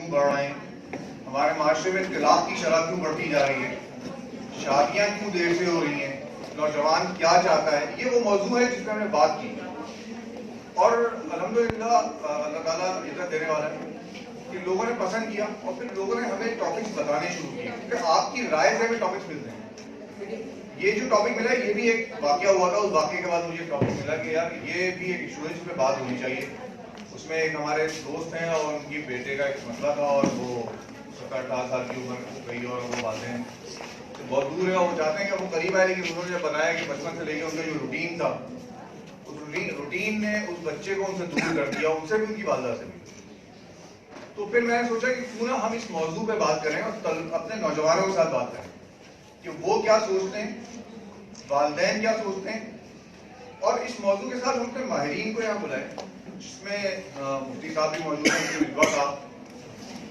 کیوں بڑھ رہے ہیں, ہمارے معاشرے میں طلاق کی شرح کیوں بڑھتی جا رہی ہے, شادیاں کیوں دیر سے ہو رہی ہیں, نوجوان کیا چاہتا ہے, یہ وہ موضوع ہے جس پہ ہم نے بات کی. اور الحمدللہ اللہ تعالیٰ عزت دینے والا ہے کہ لوگوں نے پسند کیا اور پھر لوگوں نے ہمیں ٹاپکس بتانے شروع کیے, کیونکہ آپ کی رائے سے ہمیں ٹاپکس ملتے ہیں. یہ جو ٹاپک ملا یہ بھی ایک واقعہ ہوا تھا, اس واقعے کے بعد مجھے ٹاپک ملا کہ یار یہ بھی ایک ایشو ہے جس پہ بات ہونی چاہیے. اس میں ایک ہمارے دوست ہیں اور ان کی بیٹے کا ایک مسئلہ تھا اور وہ 17-18 سال کی عمر ہو گئی اور وہ باتیں بہت دور ہے اور وہ چاہتے ہیں کہ وہ قریب آئے, لیکن انہوں نے بنایا کہ بچپن سے لے کے ان کا جو روٹین تھا اس روٹین نے اس بچے کو ان سے دور کر دیا, ان سے بھی ان کی والدہ سے بھی. تو پھر میں نے سوچا کہ کیوں نہ ہم اس موضوع پہ بات کریں اور اپنے نوجوانوں کے ساتھ بات کریں کہ وہ کیا سوچتے ہیں, والدین کیا سوچتے ہیں, اور اس موضوع کے ساتھ ہم اپنے ماہرین کو یہاں بلائیں جس میں مفتی صاحب بھی موجود ہیں, مصباح صاحب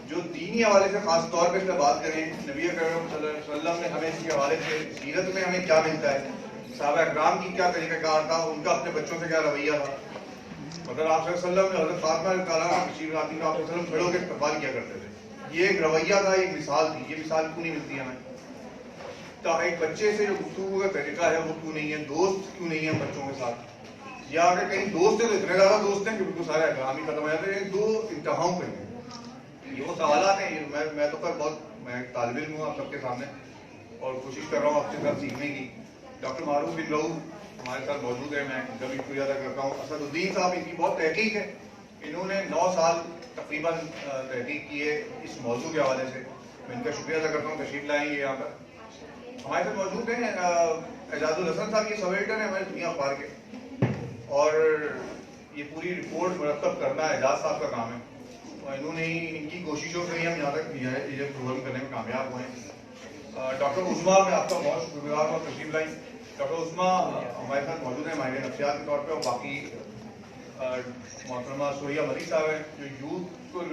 جو دینی حوالے سے خاص طور پہ اس پہ بات کریں. نبی اکرم صلی اللہ علیہ وسلم نے ہمیں اس کے حوالے سے سیرت میں ہمیں کیا ملتا ہے, صحابہ اکرام کی کیا طریقہ کار تھا, ان کا اپنے بچوں سے کیا رویہ تھا. مطلب آپ صلی اللہ علیہ وسلم نے حضرت فاطمہ تعالیٰ بشیر آتی کا آپ صلی اللہ علیہ وسلم کھڑے ہو کے استقبال کیا کرتے تھے. یہ ایک رویہ تھا, ایک مثال تھی. یہ مثال کیوں نہیں ملتی ہمیں؟ تو ایک بچے سے جو گفتگو کا طریقہ ہے وہ کیوں نہیں ہے, دوست کیوں نہیں ہے بچوں کے ساتھ, یا اگر کہیں دوست ہیں تو اتنے زیادہ دوست ہیں کہ بالکل سارے احکام ہی ختم ہو جاتے ہیں. دو انتہاؤں پہ ہیں یہ وہ سوالات ہیں. میں تو میں ایک طالب علم ہوں آپ سب کے سامنے اور کوشش کر رہا ہوں آپ کے ساتھ سیکھنے کی. ڈاکٹر معروف بن رؤف ہمارے ساتھ موجود ہے, میں ان کا بھی شکریہ ادا کرتا ہوں. اسد الدین صاحب, ان کی بہت تحقیق ہے, انہوں نے 9 سال تقریباً تحقیق کی ہے اس موضوع کے حوالے سے. میں ان کا شکریہ ادا کرتا ہوں, تشریف لائیں گے یہاں پر. ہمارے ساتھ موجود ہیں اعجاز الحسن صاحب, یہ سب ایڈیٹر ہیں ہمارے دنیا اخبار کے, اور یہ پوری رپورٹ مرتب کرنا اعجاز صاحب کا کام ہے. اور انہوں نے ان کی کوششوں سے ہی ہم یہاں تک یہ پروگرام کرنے میں کامیاب ہوئے ہیں. ڈاکٹر عظمیٰ, میں آپ کا بہت شکر گزار ہوں, تشریف لائیں. ڈاکٹر عظمیٰ ہمارے ساتھ موجود ہیں ماہر نفسیات کے طور پہ, اور باقی محترمہ سوریہ مری صاحب ہیں جو یوتھ کو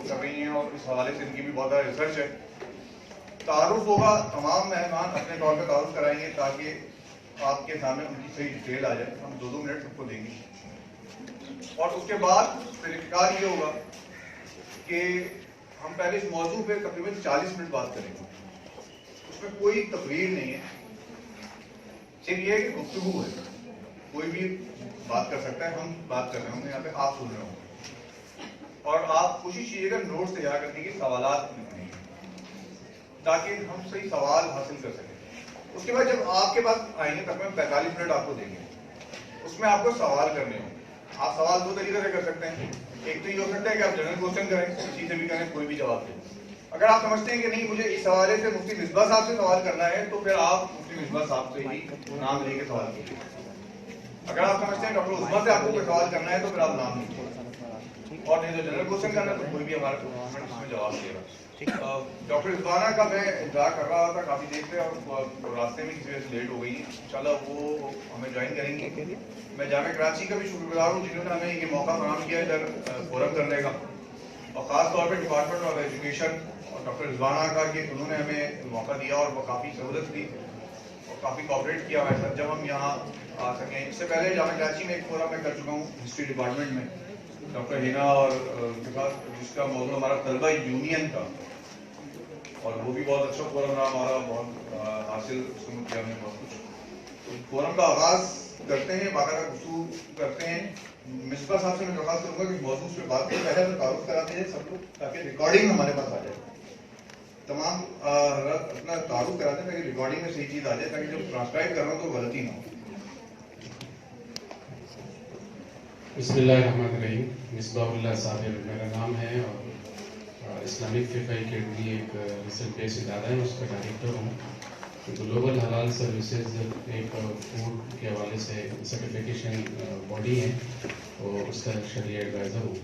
کر رہی ہیں اور اس حوالے سے ان کی بھی بہت زیادہ ریسرچ ہے. تعارف ہوگا, تمام مہمان اپنے طور پہ تعارف کرائیں گے تاکہ آپ کے سامنے ان کی صحیح ڈیٹیل آ جائے. ہم 2 منٹ سب کو دیں گے, اور اس کے بعد طریقہ یہ ہوگا کہ ہم پہلے اس موضوع پہ تقریباً 40 منٹ بات کریں گے. اس میں کوئی تقریر نہیں ہے, صرف یہ ہے کہ گفتگو ہے, کوئی بھی بات کر سکتا ہے. ہم بات کر رہے ہوں گے یہاں پہ, آپ سن رہے ہوں گے, اور آپ کوشش کیجیے گا نوٹس تیار کرنے کی, سوالات لکھنے کی, تاکہ ہم صحیح سوال حاصل کر سکیں. اس کے بعد جب آپ کے پاس آئیں گے تقریباً 45 منٹ آپ کو دیں گے, اس میں آپ کو سوال کرنے ہوں گے. آپ سوال 2 طریقے سے کر سکتے ہیں. ایک تو یہ ہو سکتا ہے کہ آپ جنرل کوشچن کریں, کسی سے بھی کریں, کوئی بھی جواب دیں. اگر آپ سمجھتے ہیں کہ نہیں مجھے اس حوالے سے مفتی مصباح صاحب سے سوال کرنا ہے تو پھر آپ مفتی مصباح صاحب سے ہی نام لے کے سوال کیجیے. اگر آپ سمجھتے ہیں ڈاکٹر عظمیٰ سے آپ کو کوئی سوال کرنا ہے تو پھر آپ نام لیجیے, اور نہیں تو جنرل کوشچن کرنا ہے تو کوئی بھی ہمارے اس میں جواب دے گا. ڈاکٹر رضوانہ کا میں انتظار کر رہا تھا کافی دیر سے, اور راستے میں کسی وجہ سے لیٹ ہو گئی. انشاءاللہ وہ ہمیں جوائن کریں گے. میں جامعہ کراچی کا بھی شکر گزار ہوں جنہوں نے ہمیں یہ موقع فراہم کیا ادھر فورم کرنے کا, اور خاص طور پہ ڈپارٹمنٹ آف ایجوکیشن اور ڈاکٹر رضوانہ کا کہ انہوں نے ہمیں موقع دیا اور وہ کافی سہولت دی اور کافی کوآپریٹ کیا ہمارے ساتھ جب ہم یہاں آ سکیں. اس سے پہلے جامعہ کراچی میں ایک فورم میں کر چکا ہوں ہسٹری ڈپارٹمنٹ میں ڈاکٹر ہینا اور کے ساتھ, جس کا موضوع ہمارا طلبہ یونین کا, اور وہ بھی بہت اچھا فورم رہا ہمارا, بہت حاصل کیا ہم نے بہت کچھ. فورم کا آغاز کرتے ہیں, باقاعدہ گفتگو کرتے ہیں. مصباح صاحب سے میں درخواست کروں گا کہ موضوع سے بات کریں, پہلے ہمیں تعارف کراتے ہیں سب کو تاکہ ریکارڈنگ ہمارے پاس آ جائے. تمام اپنا تعارف کراتے ہیں تاکہ ریکارڈنگ میں صحیح چیز آ جائے, تاکہ جب ٹرانسکرائب کر رہا ہوں تو غلطی نہ ہو. بسم اللہ الرحمن الرحیم. مصباح اللہ صابر میرا نام ہے, اور اسلامک فقہ اکیڈمی ایک ریسرچ بیس ادارہ ہے, اس کا ڈائریکٹر ہوں. گلوبل حلال سروسز ایک فوڈ کے حوالے سے سرٹیفکیشن باڈی ہے, اور اس کا شرعی ایڈوائزر ہوں.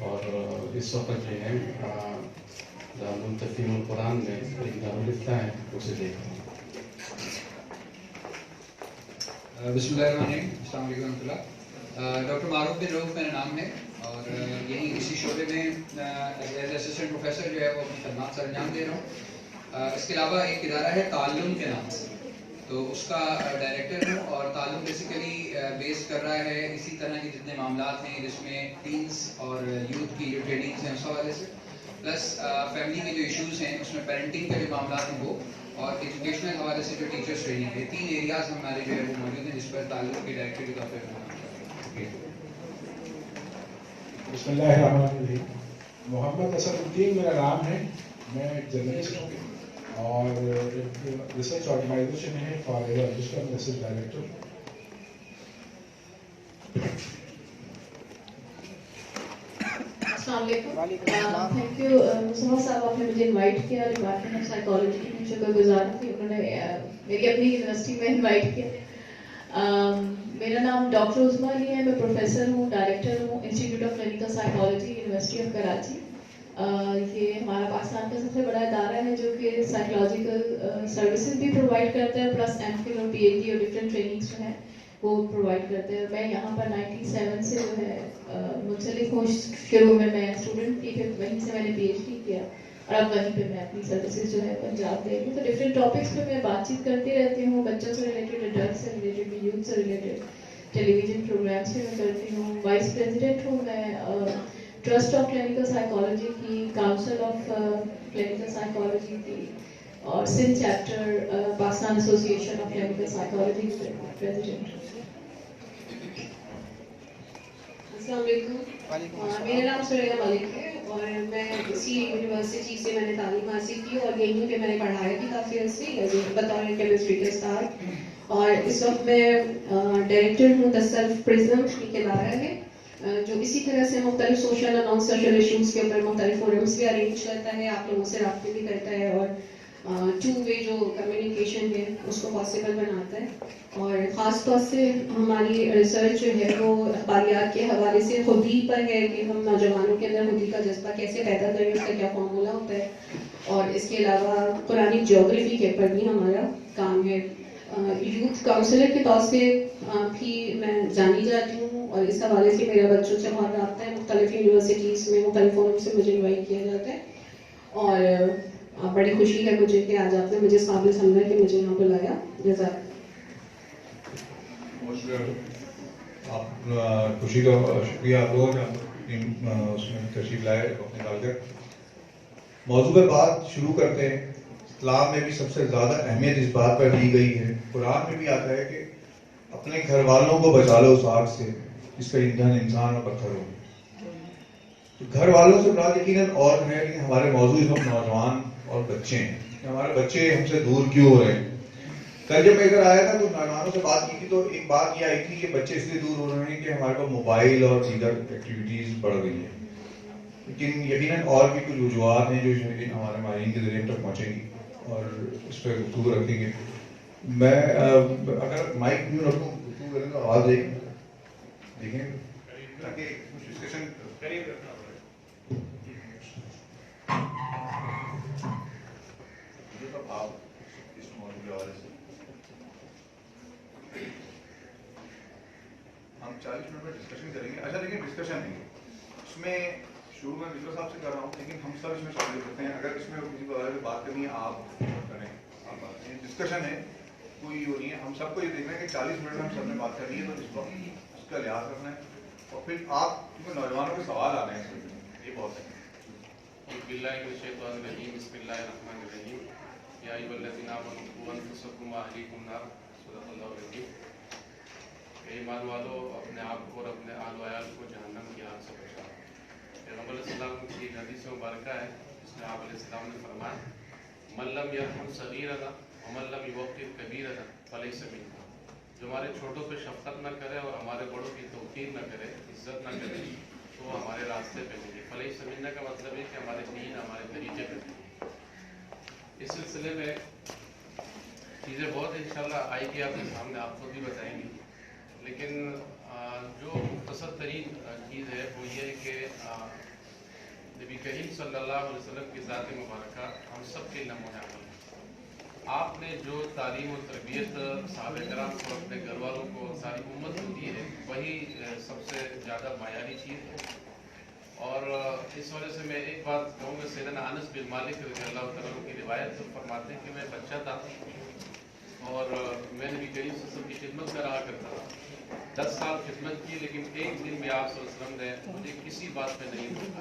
اور اس وقت جو ہے دارالتفہیم القرآن میں ایک دارالفتہ ہے, اسے دیکھ رہا ہوں. بسم اللہ الرحمن الرحیم. السلام علیکم ورحمۃ اللہ. ڈاکٹر معروف بن رؤف میرا نام ہے, اور یہیں اسی شعبے میں ایز اسسٹنٹ پروفیسر جو ہے وہ اپنی خدمات سر انجام دے رہا ہوں. اس کے علاوہ ایک ادارہ ہے تعلم کے نام سے, تو اس کا ڈائریکٹر ہوں, اور تعلم بیسیکلی بیس کر رہا ہے اسی طرح کے جتنے معاملات ہیں جس میں ٹینس اور یوتھ کی جو ٹریننگس ہیں اس حوالے سے. پلس فیملی کے جو ایشوز ہیں اس میں پیرنٹنگ کے جو معاملات ہیں وہ، اور ایجوکیشنل حوالے سے جو ٹیچرس ٹریننگ ہے، 3 ایریاز ہمارے جو ہے وہ موجود ہیں جس پر تعلق کی ڈائریکٹری کے طور پہ. بسم اللہ الرحمن الرحیم. محمد اسد الدین میرا نام ہے. میں ایک جرنلسٹ ہوں اور ایک ریسرچ آرگنائزیشن ہے فار ایوالویشن ریسرچ ڈائریکٹر. السلام علیکم. تھینک یو مصطفیٰ صاحب، آپ نے مجھے انوائٹ کیا ڈپارٹمنٹ آف سائیکالوجی کی. میں شکر گزار ہوں کہ انہوں نے میری اپنی یونیورسٹی میں انوائٹ کیا. میرا نام ڈاکٹر عظمیٰ علی ہے. میں پروفیسر ہوں، ڈائریکٹر ہوں institute of clinical psychology, university of Karachi. یہ ہمارا پاکستان کا سب سے بڑا ادارہ ہے جو کہ سائیکولوجیکل سروسز بھی پرووائڈ کرتا ہے، پلس ایم فل اور پی ایچ ڈی اور ڈفرینٹ ٹریننگس جو ہیں وہ پرووائڈ کرتے ہیں. میں یہاں پر 97 سے جو ہے منسلک ہوں. شروع میں اسٹوڈنٹ تھی، پھر وہیں سے میں نے پی ایچ ڈی کیا اور اب وہیں پہ میں اپنی سروسز جو ہے پنجاب دے رہی ہوں. تو ڈفرینٹ ٹاپکس پہ میں بات چیت کرتی رہتی ہوں، بچوں سے ریلیٹڈ، اڈلٹ سے ریلیٹڈ، یوتھ سے ریلیٹڈ، ٹیلی ویژن پروگرامس پہ میں کرتی ہوں. وائس پریزیڈنٹ ہوں میں ٹرسٹ آف کلینکل سائیکالوجی کی، کاؤنسل آف کلینکل سائیکالوجی کی، اور Sindh chapter Pakistan association of clinical psychology کی پریزیڈنٹ. السلام علیکم. میرا نام سریہ ملک ہے اور میں اسی یونیورسٹی سے میں نے تعلیم حاصل کی اور یہیں پہ میں نے پڑھایا بھی کافی عرصے بطور کیمسٹری کے ساتھ. اور اس وقت میں ڈائریکٹر ہوں دا سیلف پرزم کے ادارہ ہے جو اسی طرح سے مختلف سوشل اور نان سوشل ایشوز کے اوپر مختلف فورمس بھی ارینج کرتا ہے، آپ لوگوں سے رابطے بھی کرتا ہے اور 2 وے جو کمیونیکیشن ہے اس کو پاسبل بناتا ہے. اور خاص طور سے ہماری ریسرچ جو ہے وہ اخباریات کے حوالے سے خودی پر ہے کہ ہم نوجوانوں کے اندر خودی کا جذبہ کیسے پیدا کریں، اس کا کیا فارمولہ ہوتا ہے. اور اس کے علاوہ قرآن جیوگرافی کے اوپر بھی ہمارا کام ہے. یوتھ کاؤنسلر کے طور سے بھی میں جانی جاتی ہوں اور اس حوالے سے میرا بچوں سے بہت رابطہ ہے. مختلف یونیورسٹیز میں مختلف فورم سے مجھے انوائٹ کیا جاتا ہے اور بڑی خوشی ہے مجھے کہ آج آپ نے مجھے اس قابل سمجھا کہ مجھے یہاں بلایا. جزاک آپ خوشی کا شکریہ آپ لوگوں کا اس میں تشریف لائے وقت نکال کر. موضوع پہ بات شروع کرتے ہیں. اسلام میں بھی سب سے زیادہ اہمیت اس بات پر دی گئی ہے، قرآن میں بھی آتا ہے کہ اپنے گھر والوں کو بچا لو اس آگ سے جس کا ایندھن انسان اور پتھر ہو. تو گھر والوں سے مراد یقیناً اور ہے کہ ہمارے موضوع اس وقت نوجوان اور بچے ہیں کہ ہمارے بچے ہم سے دور کیوں ہو رہے ہیں. کل جب میں ادھر آیا تھا تو نوجوانوں سے بات کی تھی تو ایک بات یہ آئی تھی کہ بچے اس لیے دور ہو رہے ہیں کہ ہمارے پاس موبائل اور دیگر ایکٹیویٹیز بڑھ گئی ہیں. لیکن یقیناً اور بھی کچھ وجوہات ہیں جو ہمارے ماہرین کے ذریعے تک پہنچیں گی اور اس پہ گفتگو رکھیں گے. میں اگر مائک کیوں رکھوں گفتگو کریں تو آواز دیکھیں تاکہ کچھ ڈسکشن قریب رکھنا پڑے. آپ اس موضوع کے حوالے سے ہم 40 منٹ میں ڈسکشن کریں گے. اچھا دیکھیں ڈسکشن نہیں اس میں شروع میں مصطفیٰ صاحب سے کر رہا ہوں لیکن ہم سب اس میں شامل کرتے ہیں. اگر اس میں کسی بارے میں بات کرنی ہے آپ کریں، آپ بات کریں. ڈسکشن ہے کوئی وہ نہیں ہے. ہم سب کو یہ دیکھنا ہے کہ 40 منٹ میں ہم سب نے بات کرنی ہے تو اس وقت اس کا لحاظ رکھنا ہے. اور پھر آپ کیونکہ نوجوانوں کے سوال آ رہے ہیں یہ بہت ہے. بسم اللہ الرحمن الرحیم. یا ایھا الذین آمنوا قوا انفسکم واہلیکم نارا صدق اللہ العظیم. اے ایمان والو اپنے آپ کو اور اپنے آل و عیال کو جہنم کی آگ سے بچاؤ. پیغمبر علیہ السلام کی ایک حدیث مبارکہ ہے جس میں آپ علیہ السلام نے فرمایا من لم یرحم صغیرنا ومن لم یوقر کبیرنا فلیس منا. جو ہمارے چھوٹوں پہ شفقت نہ کرے اور ہمارے بڑوں کی توقیر نہ کرے، عزت نہ کرے تو وہ ہمارے راستے پہ نہیں ہے. فلیس منا کا مطلب ہے کہ ہمارے دین ہمارے طریقے پہ نہیں ہے. اس سلسلے میں چیزیں بہت انشاءاللہ آئی گی آپ کے سامنے، آپ خود بھی بتائیں گی. لیکن جو مختصر ترین چیز ہے وہ یہ ہے کہ نبی کریم صلی اللہ علیہ وسلم کی ذات مبارکہ ہم سب کے نمونہ عمل ہے. آپ نے جو تعلیم و تربیت صحابہ کرام کو، اپنے گھر والوں کو، ساری امت کو دی ہے وہی سب سے زیادہ معیاری چیز ہے. اور اس وجہ سے میں ایک بات کہوں گا، سیدنا انس بن مالک رضی اللہ تعالیٰ عنہ کی روایت فرماتے ہیں کہ میں بچہ تھا اور میں نبی کریم صلی اللہ علیہ وسلم کی خدمت میں رہا کرتا تھا. 10 سال خدمت کی لیکن ایک دن بھی آپ صلی اللہ علیہ وسلم نے مجھے کسی بات پہ نہیں روکا.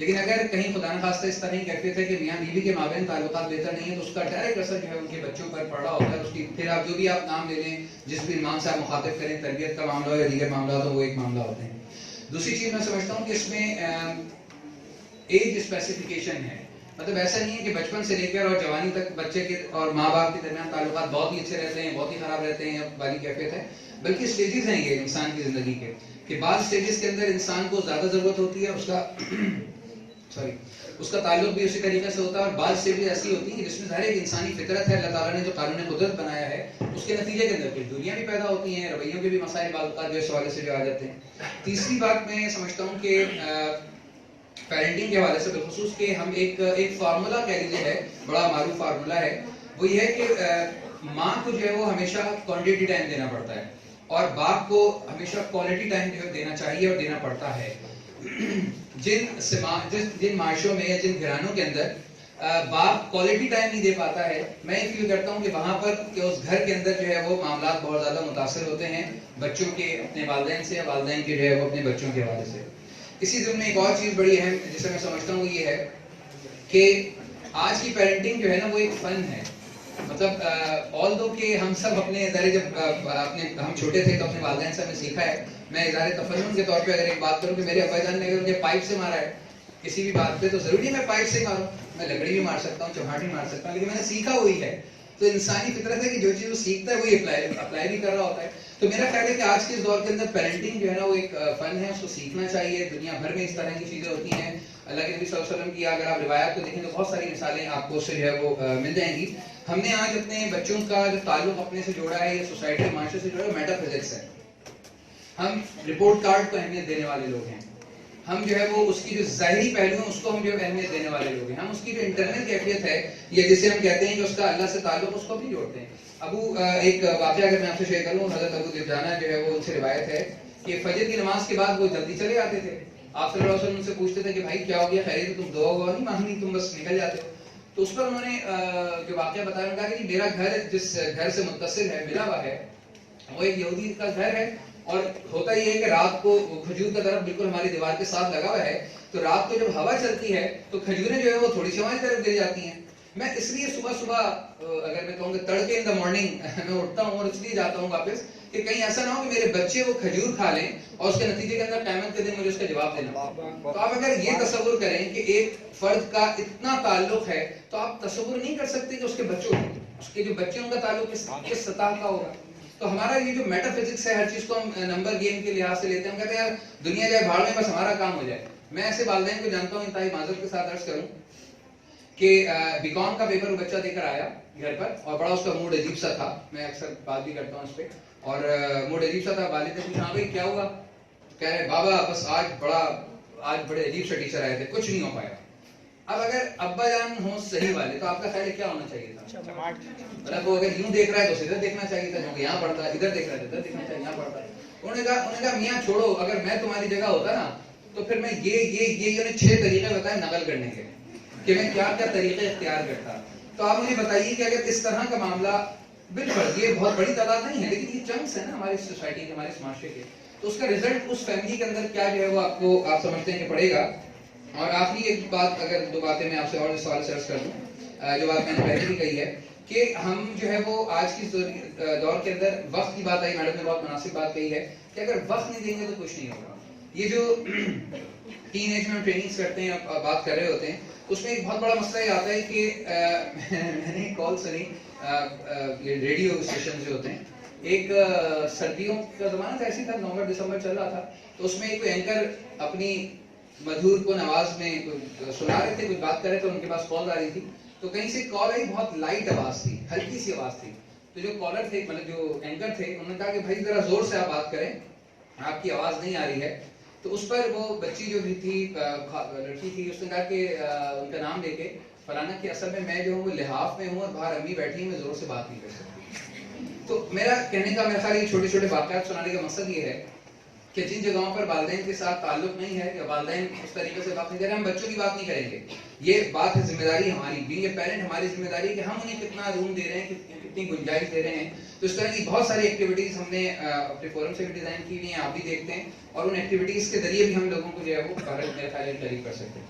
لیکن اگر کہیں خدا نخواستہ اس طرح کی کیفیت ہے کہ میاں بیوی کے مابین تعلقات بہتر نہیں ہیں تو اس کا ڈائریکٹ اثر جو ہے ان کے بچوں پر پڑ رہا ہوتا ہے. اس کی پھر آپ جو بھی آپ نام لے لیں, جس بھی امام صاحب مخاطب کریں, تربیت کا معاملہ ہو یا دیگر معاملات ہو, وہ ایک معاملہ ہوتے ہیں. دوسری چیز میں سمجھتا ہوں کہ اس میں ایج اسپیسیفیکیشن ہے. مطلب ایسا نہیں ہے کہ بچپن سے لے کر اور جوانی تک بچے کے اور ماں باپ کے درمیان تعلقات بہت ہی اچھے رہتے ہیں, بہت ہی خراب رہتے ہیں والی کیفیت ہے. بلکہ اسٹیجز ہیں یہ انسان کی زندگی کے, کہ بعض اسٹیجز کے اندر انسان کو زیادہ ضرورت ہوتی ہے اس کا تعلق بھی اسی طریقے سے ہوتا ہے, اور بعض اسٹیجز ایسی ہوتی ہیں جس میں ظاہر ایک انسانی فطرت ہے, اللہ تعالیٰ نے جو قانون قدرت بنایا ہے اس کے نتیجے کے اندر کچھ دوریاں بھی پیدا ہوتی ہیں, رویوں کے بھی مسائل بعض اوقات جو اس حوالے سے جو آ جاتے ہیں. تیسری بات میں سمجھتا ہوں کہ پیرنٹنگ کے حوالے سے بالخصوص کہ ہم ایک فارمولا کہہ لیجیے ہے, بڑا معروف فارمولا ہے, وہ یہ ہے کہ ماں کو جو ہے وہ ہمیشہ کوانٹٹی ٹائم دینا پڑتا ہے اور باپ کو ہمیشہ کوالٹی ٹائم جو ہے دینا چاہیے اور دینا پڑتا ہے. جن معاشروں میں یا جن گھرانوں کے اندر باپ کوالٹی ٹائم نہیں دے پاتا ہے, میں یہ فیل کرتا ہوں کہ وہاں پر کہ اس گھر کے اندر جو ہے وہ معاملات بہت زیادہ متاثر ہوتے ہیں بچوں کے اپنے والدین سے یا والدین کے جو ہے وہ اپنے بچوں کے حوالے سے. اسی ضمن میں ایک اور چیز بڑی اہم جسے میں سمجھتا ہوں وہ یہ ہے کہ آج کی پیرنٹنگ جو ہے نا وہ ایک فن ہے. مطلب آل دو کہ ہم سب اپنے ادارے جب ہم چھوٹے تھے تو اپنے والدین سے ہم نے سیکھا ہے. میں اظہار تفنن کے طور پہ اگر ایک بات کروں کہ میرے ابا جان نے اگر مجھے پائپ سے مارا ہے کسی بھی بات پہ, تو ضروری میں پائپ سے ماروں, میں لکڑی بھی مار سکتا ہوں, چماٹ بھی مار سکتا ہوں, لیکن میں نے سیکھا وہی ہے. تو انسانی فطرت ہے کہ جو چیز وہ سیکھتا ہے وہی اپلائی بھی کر رہا ہوتا ہے. تو میرا خیال ہے کہ آج کے اس دور کے اندر پیرنٹنگ جو ہے نا وہ ایک فن ہے, اس کو سیکھنا چاہیے. دنیا بھر میں اس طرح کی چیزیں ہوتی ہیں. اللہ کے نبی صلی اللہ علیہ وسلم کی اگر آپ روایات کو دیکھیں تو بہت ساری مثالیں آپ کو اس سے جو ہے وہ مل جائیں گی. ہم نے آج اپنے بچوں کا جو تعلق اپنے سے جوڑا ہے یا سوسائٹی معاشرے سے جوڑا ہے میٹا فزکس ہے. ہم رپورٹ کارڈ کو اہمیت دینے والے لوگ ہیں. ہم جو ہے وہ اس کی جو ظاہری پہلو ہیں اس کو ہم جو اہمیت دینے والے لوگ ہیں. ہم اس کی جو انٹرنل کیفیت ہے یا جسے ہم کہتے ہیں کہ اس کا اللہ سے تعلق, اس کو بھی جوڑتے ہیں. ایک واقعہ اگر میں آپ سے شیئر کروں, حضرت ابو دجانہ جو ہے وہ ان سے روایت ہے کہ فجر کی نماز کے بعد وہ جلدی چلے آتے تھے. آپ صلی اللہ علیہ وسلم ان سے پوچھتے تھے کہ بھائی کیا ہو گیا, خیریت, تم دعا ہوا نہیں مانگنی, تم بس نکل جاتے ہو. تو اس پر انہوں نے جو واقعہ بتایا, انہوں نے کہا کہ میرا گھر جس گھر سے متصل ہے, ملا ہوا ہے, وہ ایک یہودی کا گھر ہے. اور ہوتا یہ ہے کہ رات کو کھجور کا درخت بالکل ہماری دیوار کے ساتھ لگا ہوا ہے, تو رات کو جب ہوا چلتی ہے تو کھجوریں جو ہے وہ تھوڑی سی ہماری طرف گر جاتی ہیں. میں اس لیے صبح اگر میں کہوں کہ تڑکے ان دا مارننگ میں اٹھتا ہوں اور اس لیے جاتا ہوں واپس کہ کہیں ایسا نہ ہو کہ میرے بچے وہ کھجور کھا لیں اور اس کے نتیجے کے اندر قیامت کے دن مجھے اس کا جواب دینا. تو آپ اگر یہ تصور کریں کہ ایک فرد کا اتنا تعلق ہے تو آپ تصور نہیں کر سکتے کہ اس کے بچوں اس کے جو بچے ان کا تعلق کس سطح کا ہوگا. تو ہمارا یہ جو میٹا فزکس ہے, ہر چیز کو ہم نمبر گیم کے لحاظ سے لیتے ہیں. ہم کہتے ہیں یار دنیا جائے بھاڑ میں, بس ہمارا کام ہو جائے. میں ایسے والدین کو جانتا ہوں, انتہائی معذرت کے ساتھ عرض کروں کہ بیکام کا پیپر وہ بچہ دے کر آیا گھر پر اور بڑا اس کا موڈ عجیب سا تھا. میں اکثر بات بھی کرتا ہوں اس پہ, اور موڈ عجیب سا تھا. والد نے پوچھا بھائی کیا ہوا, کہہ رہے بابا بس آج بڑے عجیب سے ٹیچر آئے تھے, کچھ نہیں ہو پایا. اب اگر ابا جان ہوں صحیح والے تو آپ کا خیال کیا ہونا چاہیے تھا؟ مطلب وہ اگر یوں دیکھ رہا ہے تو ادھر دیکھنا چاہیے تھا, کیونکہ یہاں پڑھتا ہے, ادھر دیکھ رہا ہے ادھر دیکھنا چاہیے, یہاں پڑھتا ہے. انہوں نے کہا میاں چھوڑو, اگر میں تمہاری جگہ ہوتا نا تو پھر میں یہ 6 طریقے بتائے نقل کرنے کے کہ میں کیا طریقے اختیار کرتا. تو آپ مجھے بتائیے کہ اگر اس طرح کا معاملہ, بالکل یہ بہت بڑی تعداد نہیں ہے لیکن یہ چنکس ہے نا ہماری سوسائٹی کے, ہمارے اس معاشرے کے, تو اس کا رزلٹ اس فیملی کے اندر کیا جو ہے وہ آپ سمجھتے ہیں کہ پڑے گا. اور آخری ایک بات, اگر 2 باتیں میں آپ سے اور اس سوال سے عرض کر دوں, جو بات میں نے پہلے بھی کہی ہے کہ ہم جو ہے وہ آج کی دور کے اندر وقت کی بات آئی, میڈم نے بہت مناسب بات کہی ہے کہ اگر وقت نہیں دیں گے تو کچھ نہیں ہوگا. یہ جو ٹین ایج میں ہم ٹریننگز کرتے ہیں, بات کر رہے ہوتے ہیں, اس میں ایک بہت بڑا مسئلہ یہ آتا ہے کہ میں نے کال سنی, ریڈیو اسٹیشن جو ہوتے ہیں, ایک سردیوں کا زمانہ تھا, ایسی تھا, نومبر دسمبر چل رہا تھا, تو اس میں ایک اینکر اپنی مدھور کو آواز میں سنا رہے تھے, کچھ بات کر رہے تھے, ان کے پاس کال آ رہی تھی, تو کہیں سے کال آئی, بہت لائٹ آواز تھی, ہلکی سی آواز تھی. تو جو کالر تھے, مطلب جو اینکر تھے, انہوں نے کہا کہ بھائی ذرا زور سے آپ بات کریں, آپ کی آواز نہیں آ رہی ہے. تو اس پر وہ بچی جو بھی تھی, لڑکی تھی, اس نے کہا کہ ان کا نام لے کے فلانا کہ اصل میں جو ہوں وہ لحاف میں ہوں اور باہر امی بیٹھی ہیں, میں زور سے بات نہیں کر سکتی. تو میرا کہنے کا, میرا خیال یہ چھوٹے چھوٹے واقعات سنانے کا مقصد یہ ہے کہ جن جگہوں پر والدین کے ساتھ تعلق نہیں ہے یا والدین اس طریقے سے بات نہیں کر رہے, ہم بچوں کی بات نہیں کریں گے. یہ بات ہے ذمہ داری ہماری, بینگ اے پیرنٹ ہماری ذمہ داری ہے کہ ہم انہیں کتنا روم دے رہے ہیں, کتنی گنجائش دے رہے ہیں. تو اس طرح کی بہت ساری ایکٹیویٹیز ہم نے اپنے فورم سے بھی ڈیزائن کی ہوئی ہیں, آپ بھی دیکھتے ہیں, اور ان ایکٹیویٹیز کے ذریعے بھی ہم لوگوں کو جو ہے وہ میرے خیال میں قریب کر سکتے ہیں.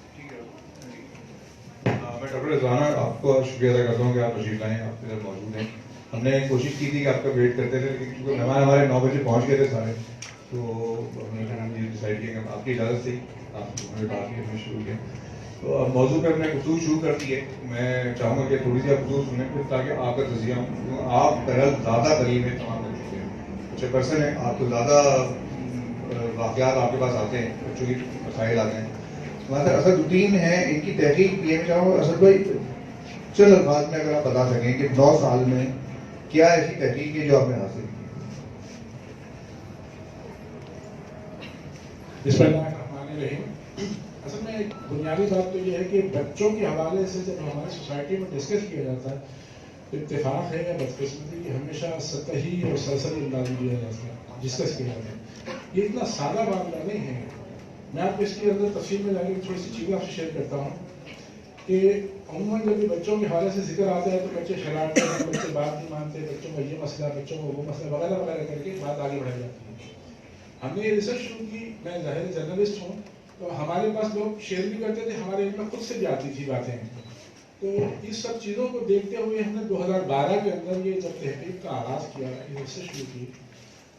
میں ڈاکٹر رضوانہ آپ کو شکریہ ادا کرتا ہوں کہ آپ تشریف لائیں, آپ ادھر موجود ہیں. ہم نے کوشش کی تھی کہ آپ کا ویٹ کرتے تھے, لیکن چونکہ مہمان ہمارے 9 بجے پہنچ گئے تھے سارے, تو ہم نے یہ ڈیسائڈ کیا کہ آپ کی اجازت تھی, آپ ہمیں بات کی, ہم نے شروع کیا. تو اب موضوع پہ ہم نے گفتگو شروع کر دی ہے. میں چاہوں گا کہ تھوڑی سی آپ گفتگو سنیں پھر, تاکہ آپ کا تجزیہ, آپ درد زیادہ قریب ہے تمام بچوں کے, اچھا پرسن ہے, آپ کو زیادہ واقعات آپ کے پاس آتے ہیں, بچوں کی مسائل آتے ہیں. ہمارے اسد الدین ہیں, ان کی تحقیق یہ چاہوں گا اسد بھائی چند الفاظ میں اگر آپ بتا سکیں کہ 9 سال میں کیا ایسی تحقیق ہے جو آپ نے حاصل کی. بسم اللہ الرحمن الرحیم. اصل میں بنیادی بات تو یہ ہے کہ بچوں کے حوالے سے جب ہماری سوسائٹی میں ڈسکس کیا جاتا ہے تو اتفاق ہے یا بدقسمتی کہ ہمیشہ سطحی اور سرسری انداز میں لیا جاتا ہے, ڈسکس کیا جاتا ہے. یہ اتنا سادہ معاملہ نہیں ہے. میں آپ کو اس کے اندر تفصیل میں جانے کی تھوڑی سی چیزیں آپ سے شیئر کرتا ہوں کہ عموماً جب بھی بچوں کے حوالے سے ذکر آتا ہے تو بچے شرارتے ہیں, بچے بات نہیں مانتے, بچوں کا یہ مسئلہ, بچوں کو وہ مسئلہ وغیرہ وغیرہ کر کے بات آگے بڑھائی جاتی ہے. ہم نے یہ ریسرچ شروع کی, میں ظاہر جرنلسٹ ہوں تو ہمارے پاس لوگ شیئر بھی کرتے تھے, ہمارے علم میں خود سے بھی آتی تھی باتیں. تو اس سب چیزوں کو دیکھتے ہوئے ہم نے 2012 کے اندر یہ جب تحقیق کا آغاز کیا, یہ ریسرچ شروع کی,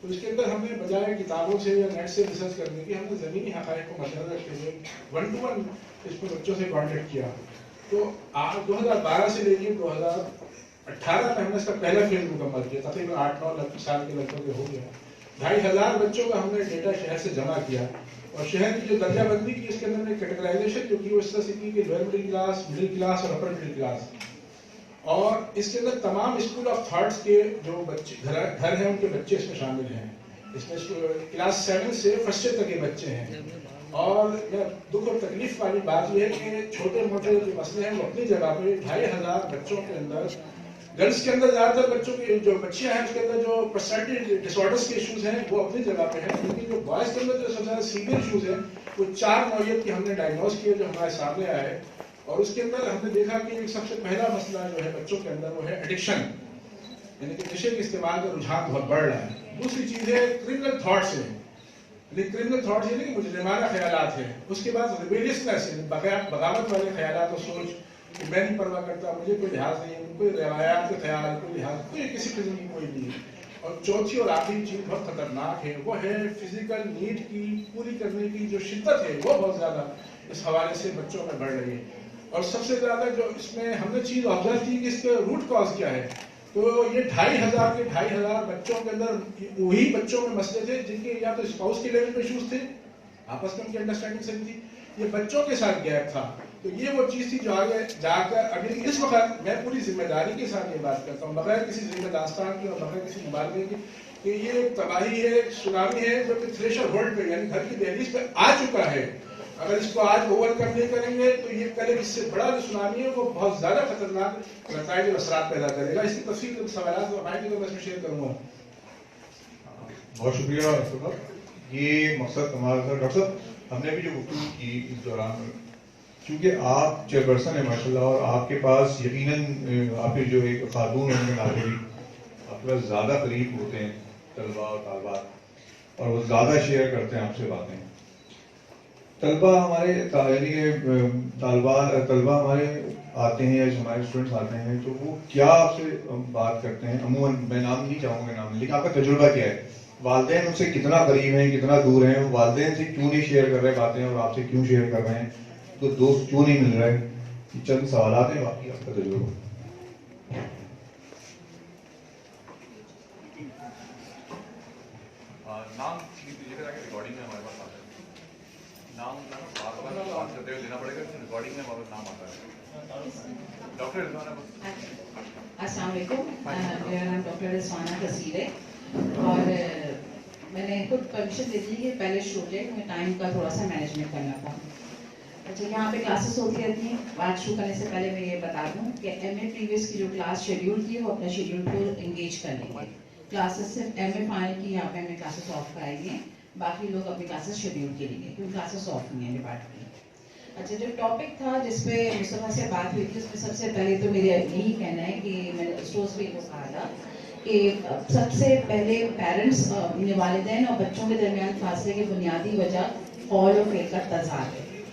تو اس کے اندر ہم نے بجائے کتابوں سے یا نیٹ سے ریسرچ کرنے کی, ہم نے زمینی حقائق کو مد نظر رکھتے ہوئے 1 to 1 اس کو بچوں سے کانٹیکٹ کیا. تو 2012 سے لے کے 2018 میں ہم نے اس کا پہلا فیز مکمل کیا, تقریباً 8-9 سال کے لگ بھگ ہو گیا. 2500 بچوں کا ہم نے ڈیٹا شہر سے جمع کیا, اور شہر کی جو درجہ بندی کی اس کے اندر کیٹیگرائزیشن جو کی وہ اس طرح سے کی کہ lower middle class, middle class اور اپر مڈل کلاس, اور اس کے اندر تمام اسکول آف تھاٹس کے جو بچے گھر ہیں ان کے بچے اس میں شامل ہیں. اس میں کلاس 7 سے فرسٹ ایئر تک کے بچے ہیں. اور دکھ اور تکلیف والی بات یہ ہے کہ چھوٹے موٹے جو مسئلے ہیں وہ اپنی جگہ پہ 2500 بچوں کے اندر, گرلس کے اندر زیادہ تر بچوں کی جو بچیاں ہیں اس کے اندر جو پرسنالٹی ڈس آرڈرس کے ایشوز ہیں وہ اپنی جگہ پہ ہیں, لیکن جو بوائز کے اندر جو سب سے زیادہ سیویئر ایشوز ہیں وہ 4 نوعیت کے ہم نے ڈائگنوز کیے جو ہمارے سامنے آئے. اور اس کے اندر ہم نے دیکھا کہ سب سے پہلا مسئلہ جو ہے بچوں کے اندر وہ ہے ایڈکشن, یعنی کہ نشے کے استعمال کا رجحان بہت بڑھ رہا ہے. دوسری چیز ہے کرمنل تھاٹس ہیں, یعنی کرمنل تھاٹس یعنی کہ مجرمانہ خیالات ہیں. اس کے بعد ریبیلیسنس ہے, بغاوت والے خیالات اور سوچ کہ میں نہیں پرواہ کرتا, مجھے کوئی لحاظ نہیں ہے, کوئی روایات کے خیال, کوئی لحاظ, کوئی کسی قسم کی کوئی نہیں ہے. اور چوتھی اور آخری چیز بہت خطرناک ہے, وہ ہے فزیکل نیڈ کی پوری کرنے کی جو شدت ہے وہ بہت زیادہ اس حوالے سے بچوں میں بڑھ رہی ہے. اور سب سے زیادہ جو اس میں ہم نے چیز آبزرو کی کہ اس کے روٹ کاز کیا ہے, تو یہ 2500 کے 2500 بچوں کے اندر وہی بچوں میں مسئلے تھے جن کے یا تو اسپاؤس کے لیول پہ ایشوز تھے, آپس میں ان کی انڈرسٹینڈنگ صحیح تھی, یہ بچوں کے ساتھ گیپ تھا. تو یہ وہ چیز تھی جو آگے جا کر ابھی اس وقت میں پوری ذمہ داری کے ساتھ یہ بات کرتا ہوں, بغیر کسی ذمہ داستان کی اور بغیر کسی مبالغے کی, کہ یہ ایک تباہی ہے, ایک سونامی ہے جو کہ تھریشر ہولڈ پہ یعنی گھر کی دہلیز پہ آ چکا ہے. اگر اس کو آج اوور کم نہیں کریں گے تو یہ کل اس سے بڑا جو سونامی ہے وہ بہت زیادہ خطرناک نتائج اور اثرات پیدا کرے گا. اس کی تفصیل کے سوالات ہمارے تو میں اس میں شیئر کروں گا. بہت شکریہ. یہ مقصد ہمارا تھا. ڈاکٹر صاحب ہم نے بھی جو گفتگو کی اس دوران, چونکہ آپ چیئرپرسن ہیں ماشاء اللہ, اور آپ کے پاس یقیناً آپ کے جو ایک خاتون ہیں ناظرین آپ کے پاس زیادہ قریب ہوتے ہیں طلباء اور طالبات, اور وہ زیادہ شیئر کرتے ہیں آپ سے باتیں. طلباء ہمارے طلباء ہمارے آتے ہیں یا ہمارے اسٹوڈنٹس آتے ہیں تو وہ کیا آپ سے بات کرتے ہیں؟ عموماً میں نام نہیں چاہوں گا نام, لیکن آپ کا تجربہ کیا ہے؟ والدین ان سے کتنا قریب ہیں, کتنا دور ہیں, والدین سے کیوں نہیں شیئر کر رہے باتیں اور آپ سے کیوں شیئر کر رہے ہیں, تو دوست کیوں نہیں مل رہے؟ یہ چند سوالات ہیں, باقی آپ کا تجربہ. نام دیجیے گا کہ ریکارڈنگ میں ہمارے پاس آتا ہے. نام بات کرتے ہوئے دینا پڑے گا, ریکارڈنگ میں ہمارا نام آتا ہے. ڈاکٹر رضوانہ. السلام علیکم, میرا نام ڈاکٹر رضوانہ کثیر ہے, اور میں نے خود پرمیشن دے دی کہ پہلے شروع کیا کہ میں ٹائم کا تھوڑا سا مینجمنٹ کرنا تھا. اچھا, یہاں پہ کلاسز ہوتی رہتی ہیں. بات شروع کرنے سے پہلے میں یہ بتا دوں کہ ایم اے پریویس کی جو کلاس شیڈیول کی ہے وہ اپنے شیڈیول کو انگیج کر لیں گے. کلاسز صرف ایم اے فائنل کی یہاں پہ ہمیں کلاسز آف کرائیں گے, باقی لوگ اپنی کلاسز شیڈیول کے لیں گے کیونکہ کلاسز آف نہیں ہیں ڈپارٹمنٹ. اچھا, جو ٹاپک تھا جس پہ مصطفیٰ سے بات ہوئی تھی اس میں سب سے پہلے تو میرا یہی کہنا ہے کہ میں نے اسٹورس بھی کو کہا تھا کہ سب سے پہلے پیرنٹس والدین اور بچوں کے درمیان فاصلے کی بنیادی وجہ قول و فعل کا تضاد ہے.